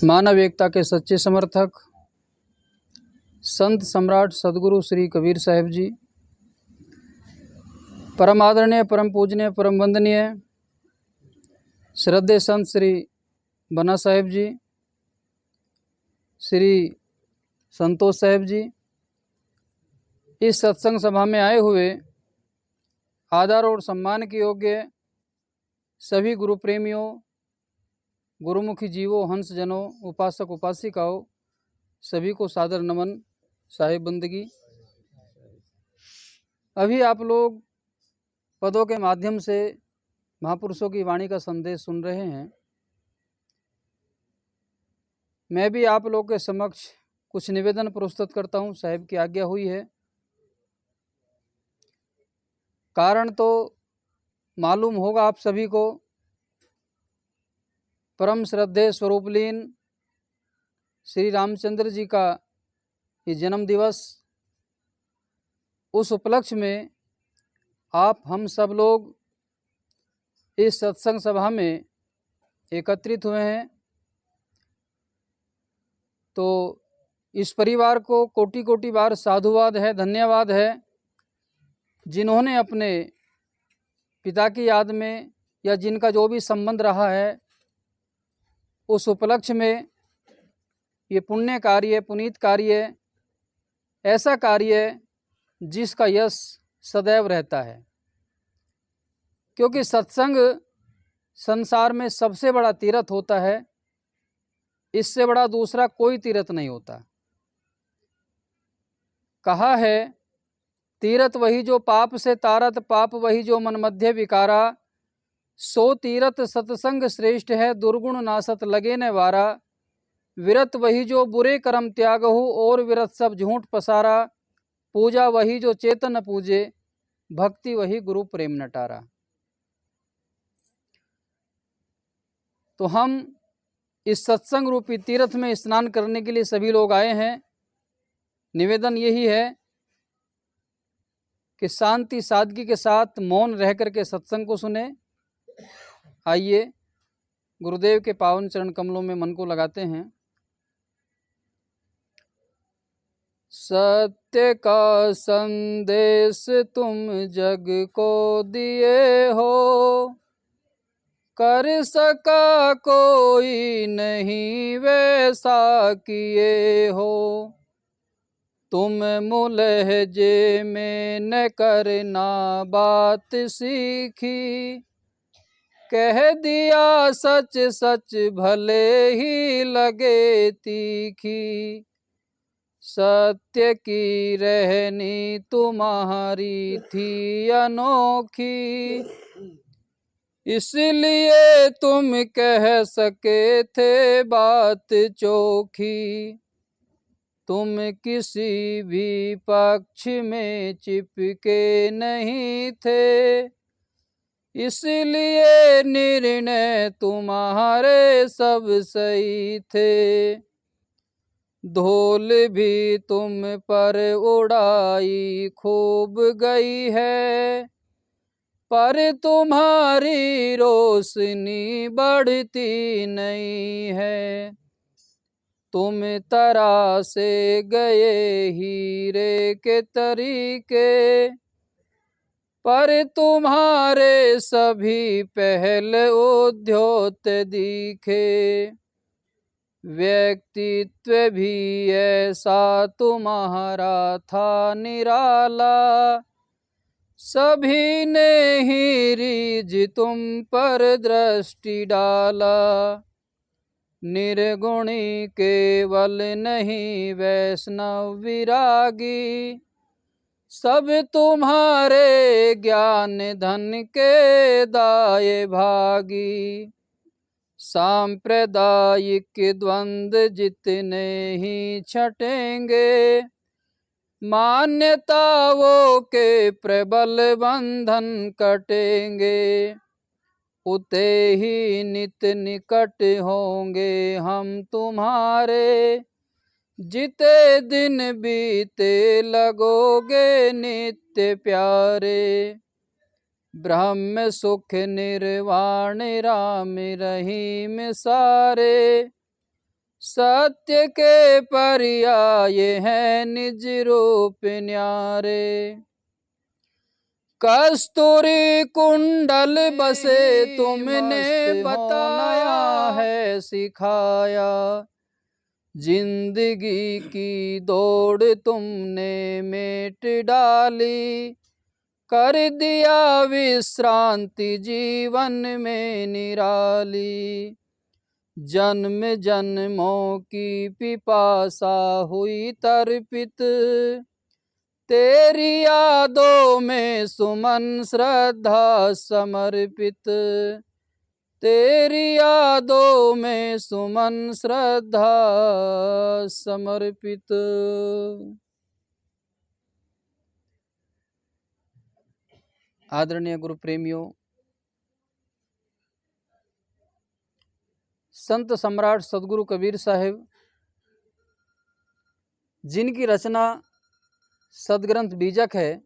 मानव एकता के सच्चे समर्थक संत सम्राट सदगुरु श्री कबीर साहिब जी, परम आदरणीय, परम पूजनीय, परम वंदनीय श्रद्धेय संत श्री बना साहिब जी, श्री संतोष साहिब जी, इस सत्संग सभा में आए हुए आदर और सम्मान के योग्य सभी गुरु प्रेमियों, गुरुमुखी जीवों, हंस जनों, उपासक उपासिकाओं, सभी को सादर नमन, साहिब बंदगी। अभी आप लोग पदों के माध्यम से महापुरुषों की वाणी का संदेश सुन रहे हैं। मैं भी आप लोग के समक्ष कुछ निवेदन प्रस्तुत करता हूं। साहिब की आज्ञा हुई है। कारण तो मालूम होगा आप सभी को, परम श्रद्धेय स्वरूपलीन श्री रामचंद्र जी का ये जन्म दिवस, उस उपलक्ष्य में आप हम सब लोग इस सत्संग सभा में एकत्रित हुए हैं। तो इस परिवार को कोटि कोटि बार साधुवाद है, धन्यवाद है, जिन्होंने अपने पिता की याद में या जिनका जो भी संबंध रहा है, उस उपलक्ष्य में ये पुण्य कार्य, पुनीत कार्य, ऐसा कार्य जिसका यश सदैव रहता है। क्योंकि सत्संग संसार में सबसे बड़ा तीर्थ होता है, इससे बड़ा दूसरा कोई तीर्थ नहीं होता। कहा है, तीर्थ वही जो पाप से तारत, पाप वही जो मन मध्य विकारा, सो तीर्थ सत्संग श्रेष्ठ है, दुर्गुण नासत लगे न वारा। विरत वही जो बुरे कर्म त्यागहु, और विरत सब झूठ पसारा। पूजा वही जो चेतन पूजे, भक्ति वही गुरु प्रेम नटारा। तो हम इस सत्संग रूपी तीर्थ में स्नान करने के लिए सभी लोग आए हैं। निवेदन यही है कि शांति सादगी के साथ मौन रह करके सत्संग को सुने। आइए गुरुदेव के पावन चरण कमलों में मन को लगाते हैं। सत्य का संदेश तुम जग को दिए हो, कर सका कोई नहीं वैसा किए हो। तुम मुलहजे में न करना बात सीखी, कह दिया सच सच भले ही लगे तीखी। सत्य की रहनी तुम्हारी थी अनोखी, इसलिए तुम कह सके थे बात चोखी। तुम किसी भी पक्ष में चिपके नहीं थे, इसलिए निर्णय तुम्हारे सब सही थे। धूल भी तुम पर उड़ाई खूब गई है, पर तुम्हारी रोशनी बढ़ती नहीं है। तुम तरासे गए हीरे के तरीके, पर तुम्हारे सभी पहल उद्योत दिखे। व्यक्तित्व भी ऐसा तुम्हारा था निराला, सभी ने ही रीझ तुम पर दृष्टि डाला। निर्गुणी केवल नहीं वैष्णव विरागी, सब तुम्हारे ज्ञान धन के दाए भागी। सांप्रदायिक द्वंद्व जितने ही छटेंगे, मान्यताओं के प्रबल बंधन कटेंगे। उते ही नित निकट होंगे हम तुम्हारे, जिते दिन बीते लगोगे नित्य प्यारे। ब्रह्म सुख निर्वाण राम रहीम सारे, सत्य के पर्याय है निज रूप न्यारे। कस्तूरी कुंडल बसे तुमने बताया है सिखाया, जिंदगी की दौड़ तुमने मेट डाली, कर दिया विश्रांति जीवन में निराली। जन्म जन्मों की पिपासा हुई तर्पित, तेरी यादों में सुमन श्रद्धा समर्पित, तेरी यादों में सुमन श्रद्धा समर्पित। आदरणीय गुरु प्रेमियों, संत सम्राट सदगुरु कबीर साहिब, जिनकी रचना सदग्रंथ बीजक है,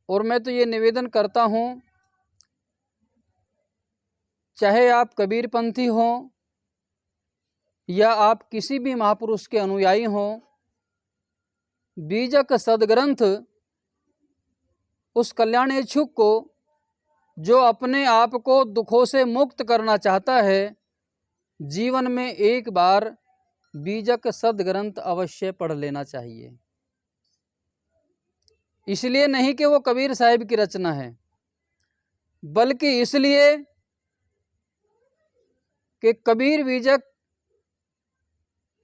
और मैं तो ये निवेदन करता हूँ, चाहे आप कबीरपंथी हों या आप किसी भी महापुरुष के अनुयायी हों, बीजक सदग्रंथ उस कल्याण इच्छुक को जो अपने आप को दुखों से मुक्त करना चाहता है, जीवन में एक बार बीजक सदग्रंथ अवश्य पढ़ लेना चाहिए। इसलिए नहीं कि वो कबीर साहिब की रचना है, बल्कि इसलिए कि कबीर बीजक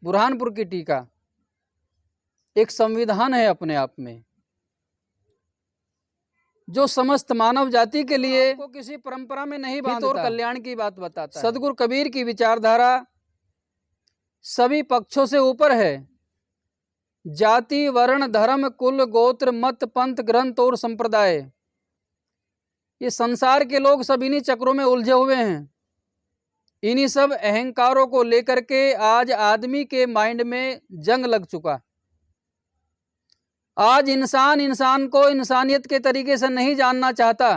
बुरहानपुर की टीका एक संविधान है अपने आप में, जो समस्त मानव जाति के लिए को किसी परंपरा में नहीं बांधता और कल्याण की बात बताता है। सदगुरु कबीर की विचारधारा सभी पक्षों से ऊपर है। जाति, वर्ण, धर्म, कुल, गोत्र, मत, पंथ, ग्रंथ और संप्रदाय, ये संसार के लोग सब इन्हीं चक्रों में उलझे हुए हैं। इन्हीं सब अहंकारों को लेकर के आज आदमी के माइंड में जंग लग चुका। आज इंसान को इंसानियत के तरीके से नहीं जानना चाहता,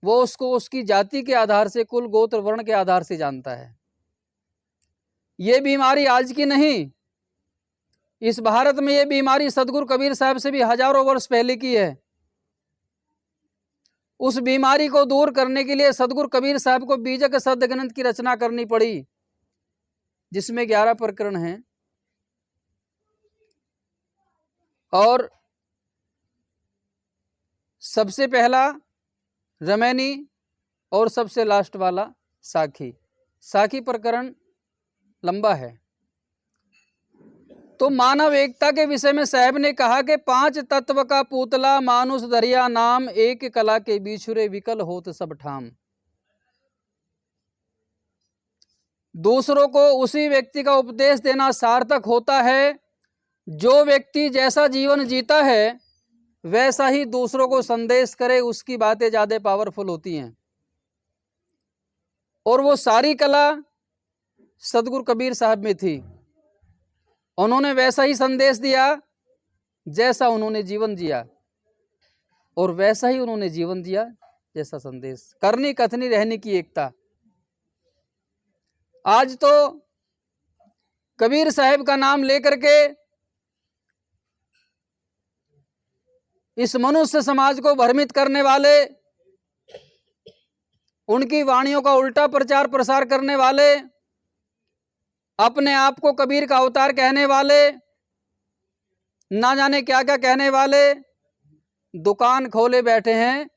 वो उसको उसकी जाति के आधार से, कुल, गोत्र, वर्ण के आधार से जानता है। ये बीमारी आज की नहीं, इस भारत में ये बीमारी सदगुरु कबीर साहब से भी हजारों वर्ष पहले की है। उस बीमारी को दूर करने के लिए सदगुरु कबीर साहब को बीजक सदग्रंथ की रचना करनी पड़ी, जिसमें 11 प्रकरण हैं, और सबसे पहला रमैनी और सबसे लास्ट वाला साखी। साखी प्रकरण लंबा है। तो मानव एकता के विषय में साहब ने कहा कि 5 तत्व का पुतला मानुष दरिया नाम, एक कला के बिछुरे विकल होत सब ठाम। दूसरों को उसी व्यक्ति का उपदेश देना सार्थक होता है जो व्यक्ति जैसा जीवन जीता है वैसा ही दूसरों को संदेश करे, उसकी बातें ज्यादा पावरफुल होती हैं। और वो सारी कला सदगुरु कबीर साहब में थी। उन्होंने वैसा ही संदेश दिया जैसा उन्होंने जीवन जिया, और वैसा ही उन्होंने जीवन दिया जैसा संदेश। करनी कथनी रहने की एकता। आज तो कबीर साहब का नाम लेकर के इस मनुष्य समाज को भ्रमित करने वाले, उनकी वाणियों का उल्टा प्रचार प्रसार करने वाले, अपने आप को कबीर का अवतार कहने वाले, ना जाने क्या क्या कहने वाले, दुकान खोले बैठे हैं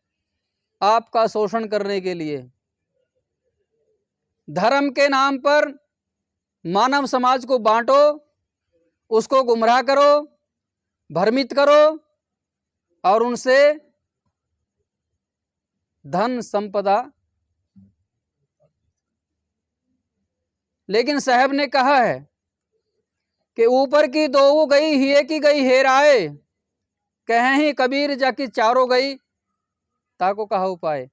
आपका शोषण करने के लिए। धर्म के नाम पर मानव समाज को बांटो, उसको गुमराह करो, भ्रमित करो और उनसे धन संपदा। लेकिन साहब ने कहा है कि ऊपर की दो गई हिये की गई हेराए, कहें ही कबीर जाकी चारों गई ताको कहा उपाय।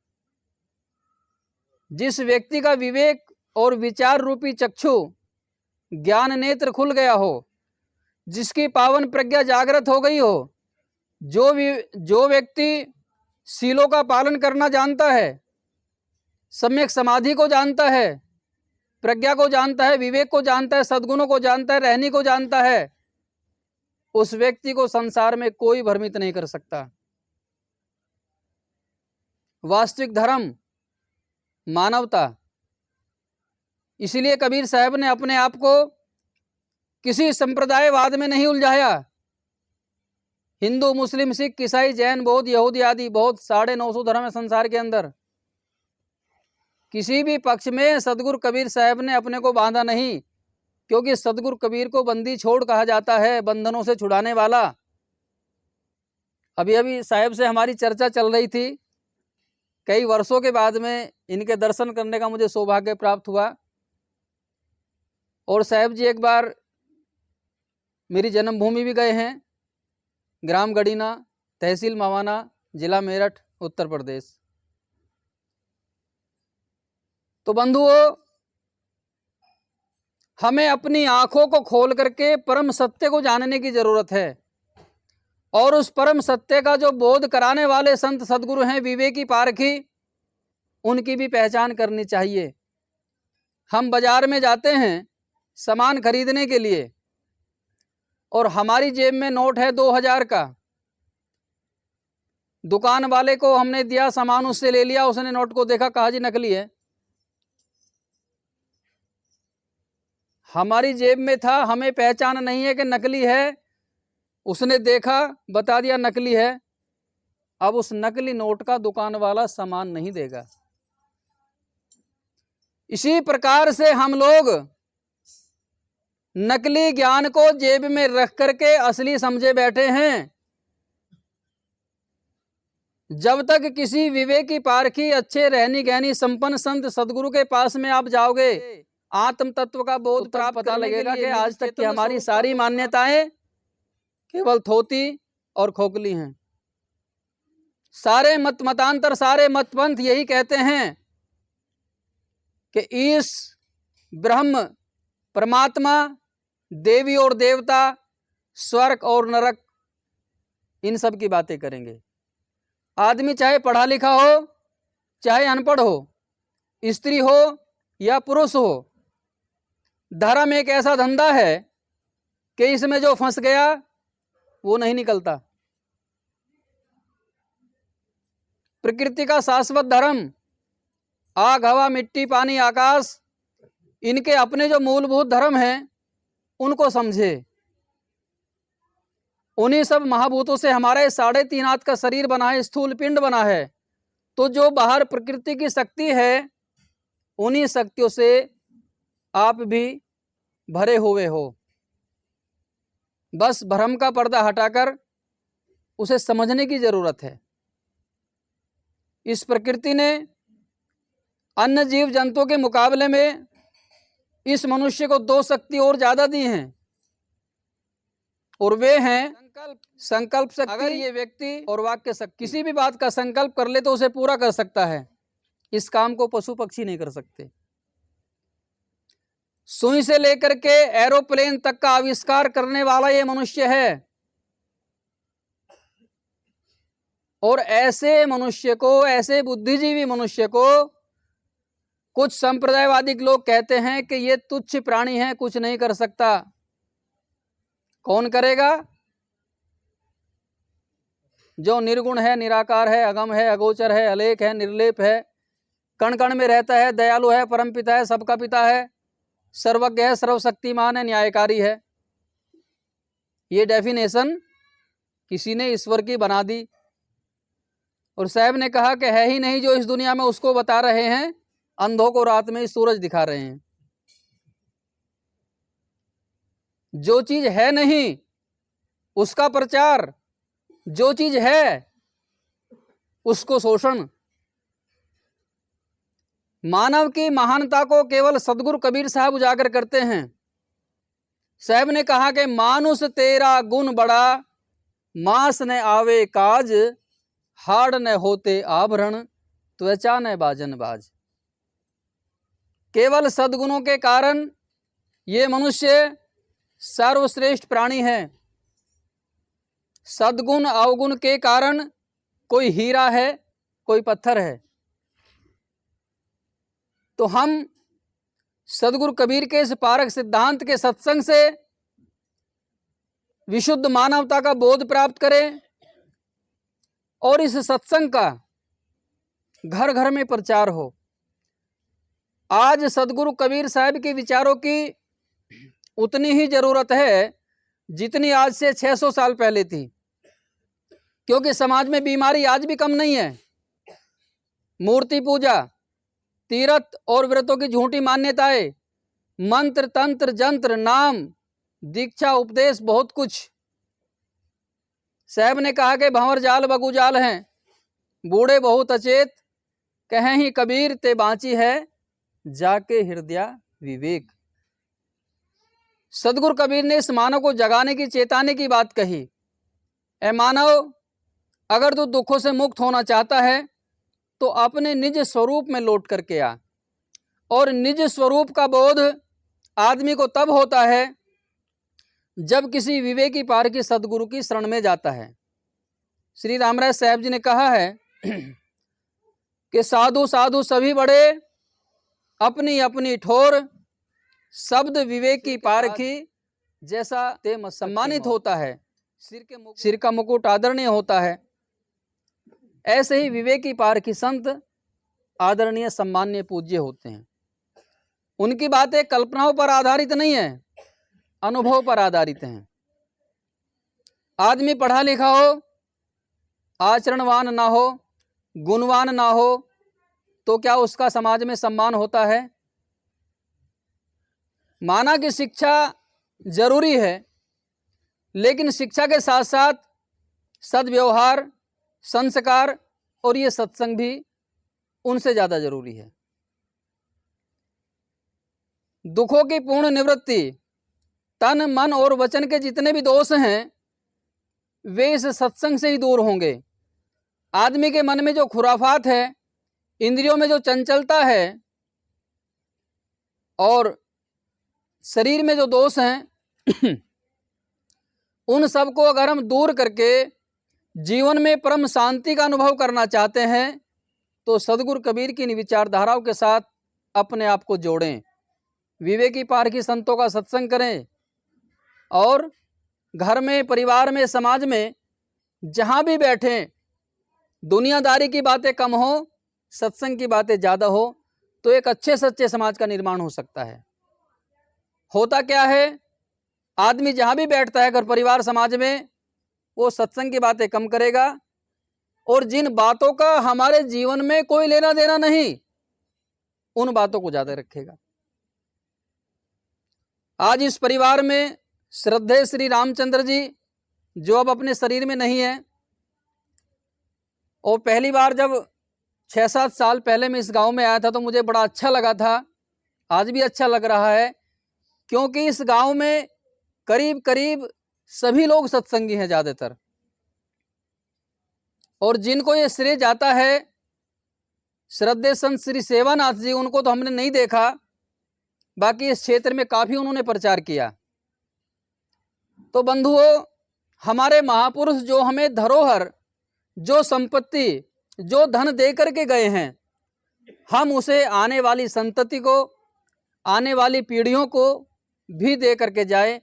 जिस व्यक्ति का विवेक और विचार रूपी चक्षु ज्ञान नेत्र खुल गया हो, जिसकी पावन प्रज्ञा जागृत हो गई हो, जो व्यक्ति शीलों का पालन करना जानता है, सम्यक समाधि को जानता है, प्रज्ञा को जानता है, विवेक को जानता है, सद्गुणों को जानता है, रहनी को जानता है, उस व्यक्ति को संसार में कोई भ्रमित नहीं कर सकता। वास्तविक धर्म मानवता। इसलिए कबीर साहब ने अपने आप को किसी संप्रदायवाद में नहीं उलझाया। हिंदू, मुस्लिम, सिख, ईसाई, जैन, बौद्ध, यहूदी आदि बहुत 950 धर्म है संसार के अंदर। किसी भी पक्ष में सदगुरु कबीर साहब ने अपने को बांधा नहीं, क्योंकि सदगुरु कबीर को बंदी छोड़ कहा जाता है, बंधनों से छुड़ाने वाला। अभी अभी साहब से हमारी चर्चा चल रही थी। कई वर्षों के बाद में इनके दर्शन करने का मुझे सौभाग्य प्राप्त हुआ। और साहब जी एक बार मेरी जन्मभूमि भी गए हैं, ग्राम गड़ीना, तहसील मवाना, जिला मेरठ, उत्तर प्रदेश। तो बंधुओं, हमें अपनी आंखों को खोल करके परम सत्य को जानने की जरूरत है। और उस परम सत्य का जो बोध कराने वाले संत सदगुरु हैं, विवेकी पारखी, उनकी भी पहचान करनी चाहिए। हम बाजार में जाते हैं सामान खरीदने के लिए, और हमारी जेब में नोट है 2000 का। दुकान वाले को हमने दिया सामान, उससे ले लिया, उसने नोट को देखा, कहा जी नकली है। हमारी जेब में था, हमें पहचान नहीं है कि नकली है, उसने देखा, बता दिया नकली है। अब उस नकली नोट का दुकान वाला सामान नहीं देगा। इसी प्रकार से हम लोग नकली ज्ञान को जेब में रख करके असली समझे बैठे हैं। जब तक किसी विवेकी पारखी, अच्छे रहनी गहनी संपन्न संत सदगुरु के पास में आप जाओगे, आत्म तत्व का बोध प्राप्त पता लगेगा कि आज तक की हमारी सारी मान्यताएं केवल थोती और खोखली हैं। सारे मतांतर, सारे मतपंथ यही कहते हैं कि ईश, ब्रह्म, परमात्मा, देवी और देवता, स्वर्ग और नरक, इन सब की बातें करेंगे। आदमी चाहे पढ़ा लिखा हो, चाहे अनपढ़ हो, स्त्री हो या पुरुष हो, धर्म एक ऐसा धंधा है कि इसमें जो फंस गया वो नहीं निकलता। प्रकृति का शाश्वत धर्म, आग, हवा, मिट्टी, पानी, आकाश, इनके अपने जो मूलभूत धर्म हैं उनको समझे। उन्हीं सब महाभूतों से हमारे 3.5 हाथ का शरीर बना है, स्थूल पिंड बना है। तो जो बाहर प्रकृति की शक्ति है, उन्हीं शक्तियों से आप भी भरे हुए हो। बस भ्रम का पर्दा हटाकर उसे समझने की जरूरत है। इस प्रकृति ने अन्य जीव जंतुओं के मुकाबले में इस मनुष्य को 2 शक्ति और ज्यादा दी हैं, और वे हैं संकल्प शक्ति। अगर ये व्यक्ति और वाक्य शक्ति किसी भी बात का संकल्प कर ले तो उसे पूरा कर सकता है। इस काम को पशु पक्षी नहीं कर सकते। सुई से लेकर के एरोप्लेन तक का आविष्कार करने वाला ये मनुष्य है। और ऐसे मनुष्य को, ऐसे बुद्धिजीवी मनुष्य को कुछ संप्रदायवादी लोग कहते हैं कि ये तुच्छ प्राणी है, कुछ नहीं कर सकता। कौन करेगा? जो निर्गुण है, निराकार है, अगम है, अगोचर है, अलेख है, निर्लेप है, कण कण में रहता है, दयालु है, परमपिता है, सबका पिता है, सर्वज्ञ है, सर्वशक्तिमान है, न्यायकारी है। ये डेफिनेशन किसी ने ईश्वर की बना दी। और साहब ने कहा कि है ही नहीं जो इस दुनिया में उसको बता रहे हैं, अंधों को रात में सूरज दिखा रहे हैं। जो चीज है नहीं उसका प्रचार, जो चीज है उसको शोषण। मानव की महानता को केवल सदगुरु कबीर साहब उजागर करते हैं। साहब ने कहा कि मानुष तेरा गुण बड़ा, मास न आवे काज, हाड़ न होते आभरण, त्वचा न बाजन बाज। केवल सद्गुणों के कारण ये मनुष्य सर्वश्रेष्ठ प्राणी है। सद्गुण अवगुण के कारण कोई हीरा है, कोई पत्थर है। तो हम सदगुरु कबीर के इस पारक सिद्धांत के सत्संग से विशुद्ध मानवता का बोध प्राप्त करें और इस सत्संग का घर घर में प्रचार हो। आज सदगुरु कबीर साहब के विचारों की उतनी ही जरूरत है जितनी आज से 600 साल पहले थी, क्योंकि समाज में बीमारी आज भी कम नहीं है। मूर्ति पूजा, तीर्थ और व्रतों की झूठी मान्यताएं, मंत्र तंत्र जंत्र नाम दीक्षा उपदेश बहुत कुछ। साहब ने कहा कि भंवर जाल बगु जाल हैं, बूढ़े बहुत अचेत, कहें ही कबीर ते बाँची है जाके हृदय विवेक। सदगुरु कबीर ने इस मानव को जगाने की, चेताने की बात कही। ए मानव, अगर तू दुखों से मुक्त होना चाहता है तो अपने निज स्वरूप में लौट करके आ। और निज स्वरूप का बोध आदमी को तब होता है जब किसी विवेकी पार की सदगुरु की शरण में जाता है। श्री रामराय साहब जी ने कहा है कि साधु साधु सभी बड़े, अपनी अपनी ठोर, शब्द विवेकी पार की, जैसा ते सम्मानित होता है, सिर का मुकुट आदरणीय होता है, ऐसे ही विवेकी पार की संत आदरणीय सम्मान्य पूज्य होते हैं। उनकी बातें कल्पनाओं पर आधारित नहीं है, अनुभव पर आधारित हैं। आदमी पढ़ा लिखा हो, आचरणवान ना हो, गुणवान ना हो, तो क्या उसका समाज में सम्मान होता है? माना कि शिक्षा जरूरी है, लेकिन शिक्षा के साथ साथ सद्व्यवहार, संस्कार और ये सत्संग भी उनसे ज्यादा जरूरी है। दुखों की पूर्ण निवृत्ति, तन मन और वचन के जितने भी दोष हैं वे इस सत्संग से ही दूर होंगे। आदमी के मन में जो खुराफात है, इंद्रियों में जो चंचलता है और शरीर में जो दोष हैं उन सब को अगर हम दूर करके जीवन में परम शांति का अनुभव करना चाहते हैं तो सदगुरु कबीर की इन विचारधाराओं के साथ अपने आप को जोड़ें, विवेकी पार की संतों का सत्संग करें और घर में, परिवार में, समाज में जहां भी बैठें दुनियादारी की बातें कम हो, सत्संग की बातें ज़्यादा हो तो एक अच्छे सच्चे समाज का निर्माण हो सकता है। होता क्या है, आदमी जहां भी बैठता है घर, परिवार, समाज में, वो सत्संग की बातें कम करेगा और जिन बातों का हमारे जीवन में कोई लेना देना नहीं उन बातों को ज़्यादा रखेगा। आज इस परिवार में श्रद्धेय श्री रामचंद्र जी जो अब अपने शरीर में नहीं है, और पहली बार जब 6-7 साल पहले मैं इस गांव में आया था तो मुझे बड़ा अच्छा लगा था, आज भी अच्छा लग रहा है, क्योंकि इस गांव में करीब करीब सभी लोग सत्संगी हैं ज़्यादातर। और जिनको ये श्रेय जाता है श्रद्धेय संत श्री सेवानाथ जी, उनको तो हमने नहीं देखा, बाकी इस क्षेत्र में काफ़ी उन्होंने प्रचार किया। तो बंधुओं, हमारे महापुरुष जो हमें धरोहर, जो संपत्ति, जो धन दे करके गए हैं, हम उसे आने वाली संतति को, आने वाली पीढ़ियों को भी दे करके जाए,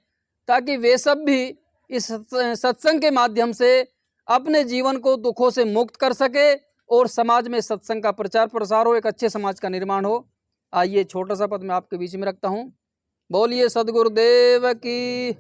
ताकि वे सब भी इस सत्संग के माध्यम से अपने जीवन को दुखों से मुक्त कर सके और समाज में सत्संग का प्रचार प्रसार हो, एक अच्छे समाज का निर्माण हो। आइए छोटा सा पद मैं आपके बीच में रखता हूँ। बोलिए सदगुरुदेव की